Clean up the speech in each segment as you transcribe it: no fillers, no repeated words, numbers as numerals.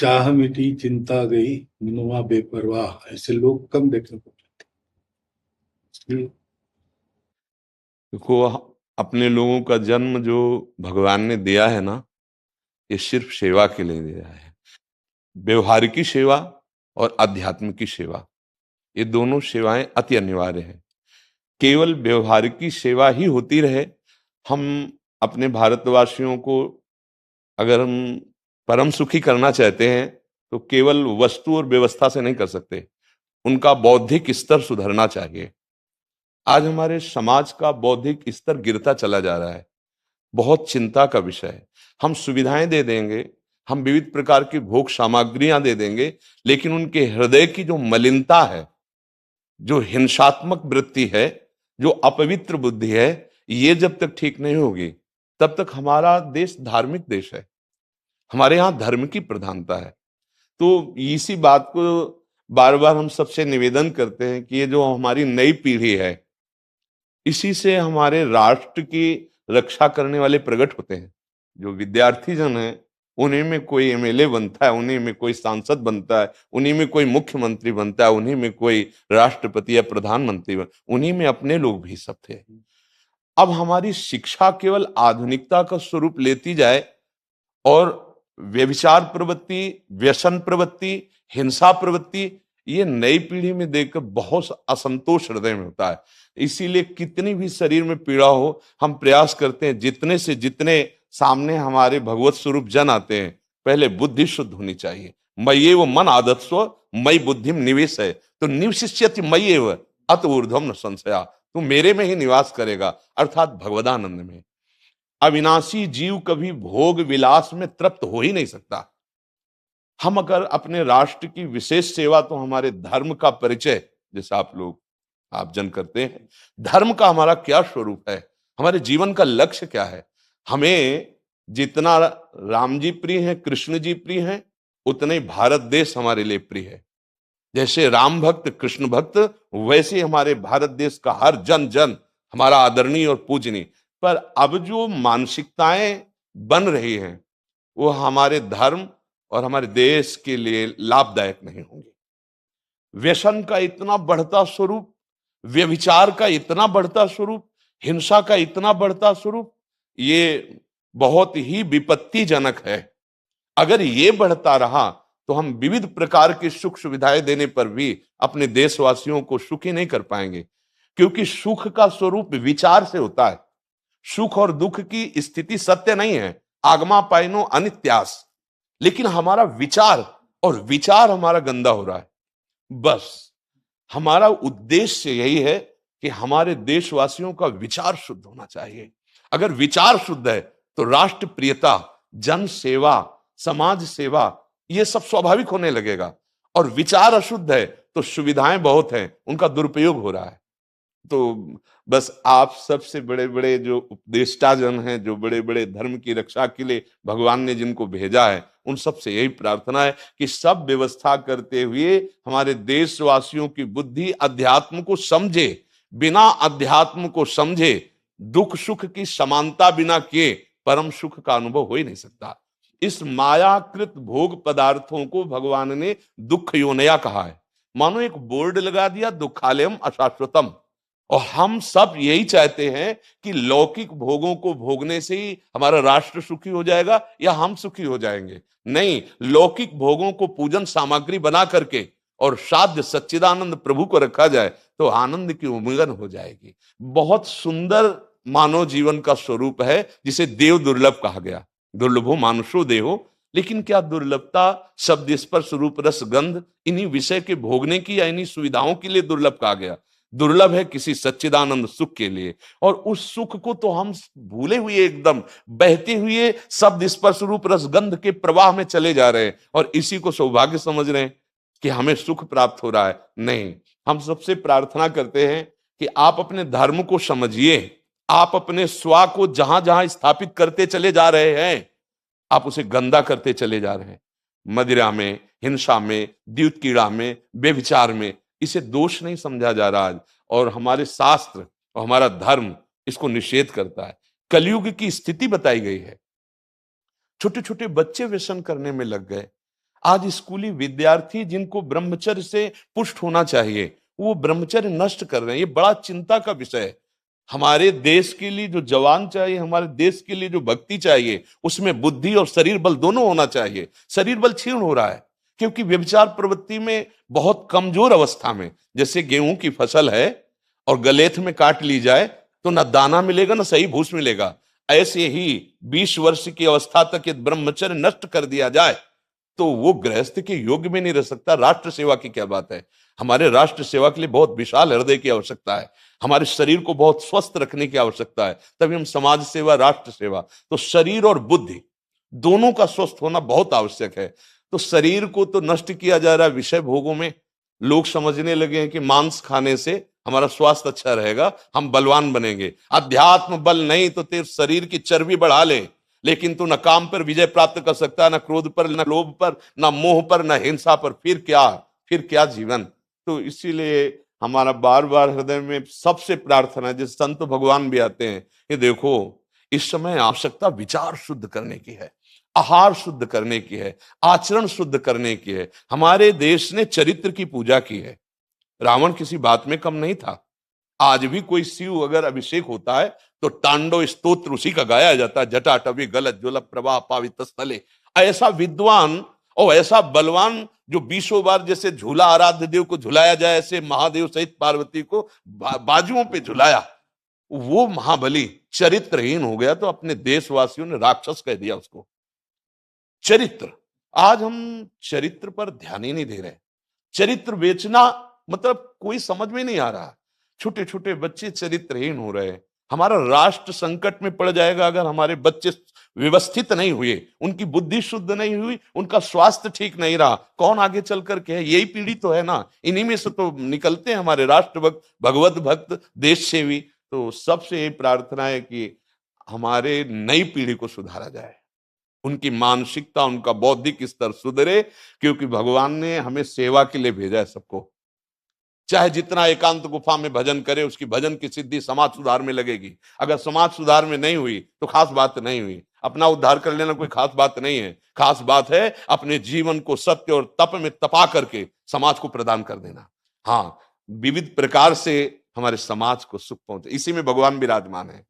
चाह मिटी चिंता गई मनुआ बेपरवाह, ऐसे लोग कम देखने को मिलते हैं। इसलिए देखो, अपने लोगों का जन्म जो भगवान ने दिया है ना, ये सिर्फ सेवा के लिए दिया है। व्यवहारिकी सेवा और आध्यात्म की सेवा, ये दोनों सेवाएं अति अनिवार्य हैं। केवल व्यवहारिकी सेवा ही होती रहे, हम अपने भारतवासियों को अगर हम परम सुखी करना चाहते हैं तो केवल वस्तु और व्यवस्था से नहीं कर सकते, उनका बौद्धिक स्तर सुधरना चाहिए। आज हमारे समाज का बौद्धिक स्तर गिरता चला जा रहा है, बहुत चिंता का विषय है। हम सुविधाएं दे देंगे, हम विविध प्रकार की भोग सामग्रियां दे देंगे, लेकिन उनके हृदय की जो मलिनता है, जो हिंसात्मक वृत्ति है, जो अपवित्र बुद्धि है, ये जब तक ठीक नहीं होगी तब तक हमारा देश धार्मिक देश है, हमारे यहाँ धर्म की प्रधानता है। तो इसी बात को बार बार हम सबसे निवेदन करते हैं कि ये जो हमारी नई पीढ़ी है, इसी से हमारे राष्ट्र की रक्षा करने वाले प्रकट होते हैं। जो विद्यार्थी जन है, उन्हीं में कोई एमएलए बनता है, उन्हीं में कोई सांसद बनता है, उन्हीं में कोई मुख्यमंत्री बनता है, उन्हीं में कोई राष्ट्रपति या प्रधानमंत्री उन्हीं में अपने लोग भी सब थे। अब हमारी शिक्षा केवल आधुनिकता का स्वरूप लेती जाए और व्यभिचार प्रवृत्ति, व्यसन प्रवृत्ति, हिंसा प्रवृत्ति, ये नई पीढ़ी में देखकर बहुत असंतोष हृदय में होता है। इसीलिए कितनी भी शरीर में पीड़ा हो, हम प्रयास करते हैं जितने से जितने सामने हमारे भगवत स्वरूप जन आते हैं, पहले बुद्धि शुद्ध होनी चाहिए। मय्ये वो मन आदत्स्व मई बुद्धिम निवेश है, तो निवशिष्यति मय्ये व अत ऊर्ध्वम न संशया, तू मेरे में ही निवास करेगा, अर्थात भगवदानंद में। अविनाशी जीव कभी भोग विलास में तृप्त हो ही नहीं सकता। हम अगर अपने राष्ट्र की विशेष सेवा, तो हमारे धर्म का परिचय, जैसे आप जन करते हैं, धर्म का हमारा क्या स्वरूप है, हमारे जीवन का लक्ष्य क्या है। हमें जितना राम जी प्रिय हैं, कृष्ण जी प्रिय हैं, उतने ही भारत देश हमारे लिए प्रिय है। जैसे राम भक्त, कृष्ण भक्त, वैसे ही हमारे भारत देश का हर जन जन हमारा आदरणीय और पूजनीय। पर अब जो मानसिकताएं बन रही हैं, वो हमारे धर्म और हमारे देश के लिए लाभदायक नहीं होंगी। व्यसन का इतना बढ़ता स्वरूप, व्यभिचार का इतना बढ़ता स्वरूप, हिंसा का इतना बढ़ता स्वरूप, ये बहुत ही विपत्तिजनक है। अगर ये बढ़ता रहा तो हम विविध प्रकार की सुख सुविधाएं देने पर भी अपने देशवासियों को सुखी नहीं कर पाएंगे, क्योंकि सुख का स्वरूप विचार से होता है। सुख और दुख की स्थिति सत्य नहीं है, आगमा पाइनो अनित्यास, लेकिन हमारा विचार, और विचार हमारा गंदा हो रहा है। बस हमारा उद्देश्य यही है कि हमारे देशवासियों का विचार शुद्ध होना चाहिए। अगर विचार शुद्ध है तो राष्ट्र प्रियता, जन सेवा, समाज सेवा, ये सब स्वाभाविक होने लगेगा। और विचार अशुद्ध है तो सुविधाएं बहुत हैं, उनका दुरुपयोग हो रहा है। तो बस आप सबसे बड़े बड़े जो उपदेष्टा जन हैं, जो बड़े बड़े धर्म की रक्षा के लिए भगवान ने जिनको भेजा है, उन सबसे यही प्रार्थना है कि सब व्यवस्था करते हुए हमारे देशवासियों की बुद्धि अध्यात्म को समझे। बिना अध्यात्म को समझे दुख सुख की समानता बिना किए परम सुख का अनुभव हो ही नहीं सकता। इस मायाकृत भोग पदार्थों को भगवान ने दुख योनया कहा है। मानो एक बोर्ड लगा दिया, दुखालयम अशाश्वतम। और हम सब यही चाहते हैं कि लौकिक भोगों को भोगने से ही हमारा राष्ट्र सुखी हो जाएगा या हम सुखी हो जाएंगे। नहीं, लौकिक भोगों को पूजन सामग्री बना करके और साध्य सच्चिदानंद प्रभु को रखा जाए तो आनंद की उमंगन हो जाएगी। बहुत सुंदर मानव जीवन का स्वरूप है, जिसे देव दुर्लभ कहा गया। दुर्लभो मानुषो देहो, लेकिन क्या दुर्लभता शब्द स्पर्श रूप रस गंध इन्हीं विषय के भोगने की या इन्हीं सुविधाओं के लिए दुर्लभ कहा गया? दुर्लभ है किसी सच्चिदानंद सुख के लिए। और उस सुख को तो हम भूले हुए, एकदम बहते हुए शब्द स्पर्श रूप रसगंध के प्रवाह में चले जा रहे हैं और इसी को सौभाग्य समझ रहे हैं कि हमें सुख प्राप्त हो रहा है। नहीं, हम सबसे प्रार्थना करते हैं कि आप अपने धर्म को समझिए। आप अपने स्वा को जहां जहां स्थापित करते चले जा रहे हैं, आप उसे गंदा करते चले जा रहे हैं। मदिरा में, हिंसा में, द्यूत कीड़ा में, व्यभिचार में, इसे दोष नहीं समझा जा रहा आज। और हमारे शास्त्र और हमारा धर्म इसको निषेध करता है। कलयुग की स्थिति बताई गई है। छोटे छोटे बच्चे व्यसन करने में लग गए। आज स्कूली विद्यार्थी जिनको ब्रह्मचर्य से पुष्ट होना चाहिए, वो ब्रह्मचर्य नष्ट कर रहे हैं। ये बड़ा चिंता का विषय है। हमारे देश के लिए जो जवान चाहिए, हमारे देश के लिए जो भक्ति चाहिए, उसमें बुद्धि और शरीर बल दोनों होना चाहिए। शरीर बल क्षीण हो रहा है क्योंकि व्यभिचार प्रवृत्ति में बहुत कमजोर अवस्था में, जैसे गेहूं की फसल है और गलेथ में काट ली जाए तो न दाना मिलेगा न सही भूस मिलेगा, ऐसे ही 20 वर्ष की अवस्था तक यदि ब्रह्मचर्य नष्ट कर दिया जाए तो वो गृहस्थ के योग्य में नहीं रह सकता। राष्ट्र सेवा की क्या बात है। हमारे राष्ट्र सेवा के लिए बहुत विशाल हृदय की आवश्यकता है। हमारे शरीर को बहुत स्वस्थ रखने की आवश्यकता है, तभी हम समाज सेवा, राष्ट्र सेवा। तो शरीर और बुद्धि दोनों का स्वस्थ होना बहुत आवश्यक है। तो शरीर को तो नष्ट किया जा रहा है विषय भोगों में। लोग समझने लगे हैं कि मांस खाने से हमारा स्वास्थ्य अच्छा रहेगा, हम बलवान बनेंगे। अध्यात्म बल नहीं तो तेरे शरीर की चर्बी बढ़ा ले, लेकिन तू न काम पर विजय प्राप्त कर सकता, न क्रोध पर, न लोभ पर, न मोह पर, न हिंसा पर। फिर क्या जीवन। तो इसीलिए हमारा बार बार हृदय में सबसे प्रार्थना है, जिस संत भगवान भी आते हैं, ये देखो इस समय आवश्यकता विचार शुद्ध करने की है, आहार शुद्ध करने की है, आचरण शुद्ध करने की है। हमारे देश ने चरित्र की पूजा की है। रावण किसी बात में कम नहीं था। आज भी कोई शिव अगर अभिषेक होता है तो तांडव स्तोत्र उसी का गाया जाता है। जटाटवी गलत ज्वल प्रवाह पावित स्थले। ऐसा विद्वान और ऐसा बलवान जो 20 बार जैसे झूला आराध्य देव को झुलाया जाए, ऐसे महादेव सहित पार्वती को बाजुओं पे झुलाया, वो महाबली चरित्रहीन हो गया तो अपने देशवासियों ने राक्षस कह दिया उसको। चरित्र, आज हम चरित्र पर ध्यान ही नहीं दे रहे। चरित्र बेचना मतलब कोई समझ में नहीं आ रहा। छोटे छोटे बच्चे चरित्रहीन हो रहे हैं। हमारा राष्ट्र संकट में पड़ जाएगा अगर हमारे बच्चे व्यवस्थित नहीं हुए, उनकी बुद्धि शुद्ध नहीं हुई, उनका स्वास्थ्य ठीक नहीं रहा। कौन आगे चल कर के है? यही पीढ़ी तो है ना, इन्हीं में से तो निकलते हैं हमारे राष्ट्र भक्त, भगवत भक्त, देश सेवी। तो सबसे यही प्रार्थना है कि हमारे नई पीढ़ी को सुधारा जाए, उनकी मानसिकता, उनका बौद्धिक स्तर सुधरे, क्योंकि भगवान ने हमें सेवा के लिए भेजा है सबको। चाहे जितना एकांत गुफा में भजन करे, उसकी भजन की सिद्धि समाज सुधार में लगेगी। अगर समाज सुधार में नहीं हुई तो खास बात नहीं हुई। अपना उद्धार कर लेना कोई खास बात नहीं है। खास बात है अपने जीवन को सत्य और तप में तपा करके समाज को प्रदान कर देना। हाँ, विविध प्रकार से हमारे समाज को सुख पहुंचे, इसी में भगवान विराजमान है।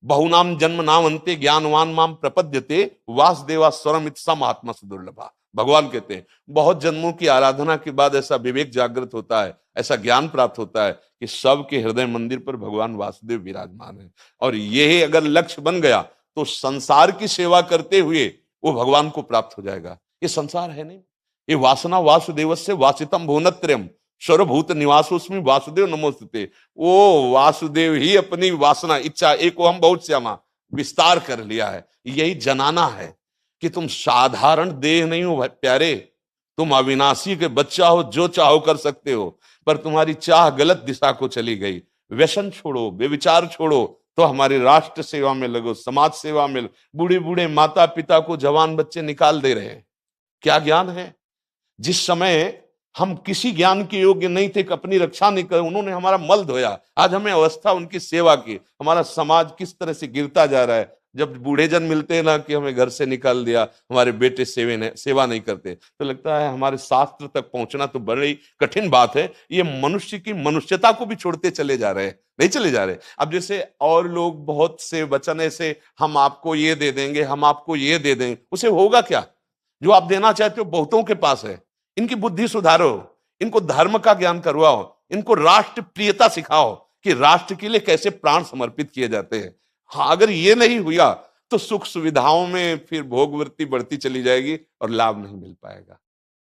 बहुनाम जन्म नाम अंते ज्ञानवान माम प्रपद्यते वासुदेवा स्वरम सम आत्मा सुदुर्लभा। भगवान कहते हैं बहुत जन्मों की आराधना के बाद ऐसा विवेक जागृत होता है, ऐसा ज्ञान प्राप्त होता है कि सबके हृदय मंदिर पर भगवान वासुदेव विराजमान है। और यही अगर लक्ष्य बन गया तो संसार की सेवा करते हुए वो भगवान को प्राप्त हो जाएगा। ये संसार है नहीं, ये वासना वासुदेवस्य वासितम भुवनत्रयम् सर्वभूत निवासोस्मि वासुदेव नमोस्तुते। वो वासुदेव ही अपनी वासना, इच्छा, एक हम बहुत श्यामा विस्तार कर लिया है। यही जनाना है कि तुम साधारण देह नहीं हो प्यारे, तुम अविनाशी के बच्चा हो, जो चाहो कर सकते हो। पर तुम्हारी चाह गलत दिशा को चली गई। व्यसन छोड़ो, व्यभिचार छोड़ो, तो हमारी राष्ट्र सेवा में लगो, समाज सेवा में। बूढ़े बूढ़े माता पिता को जवान बच्चे निकाल दे रहे हैं। क्या ज्ञान है? जिस समय हम किसी ज्ञान के योग्य नहीं थे, अपनी रक्षा नहीं कर, उन्होंने हमारा मल धोया। आज हमें अवस्था उनकी सेवा की। हमारा समाज किस तरह से गिरता जा रहा है। जब बूढ़े जन मिलते हैं ना कि हमें घर से निकाल दिया, हमारे बेटे सेवा नहीं करते, तो लगता है हमारे शास्त्र तक पहुंचना तो बड़ी कठिन बात है। ये मनुष्य की मनुष्यता को भी छोड़ते चले जा रहे हैं, नहीं चले जा रहे। अब जैसे और लोग बहुत से वचन ऐसे, हम आपको ये दे देंगे, हम आपको ये दे देंगे, उसे होगा क्या? जो आप देना चाहते हो बहुतों के पास है। इनकी बुद्धि सुधारो, इनको धर्म का ज्ञान करवाओ, इनको राष्ट्र प्रियता सिखाओ कि राष्ट्र के लिए कैसे प्राण समर्पित किए जाते हैं। हाँ, अगर ये नहीं हुआ तो सुख सुविधाओं में फिर भोगवृत्ति बढ़ती चली जाएगी और लाभ नहीं मिल पाएगा।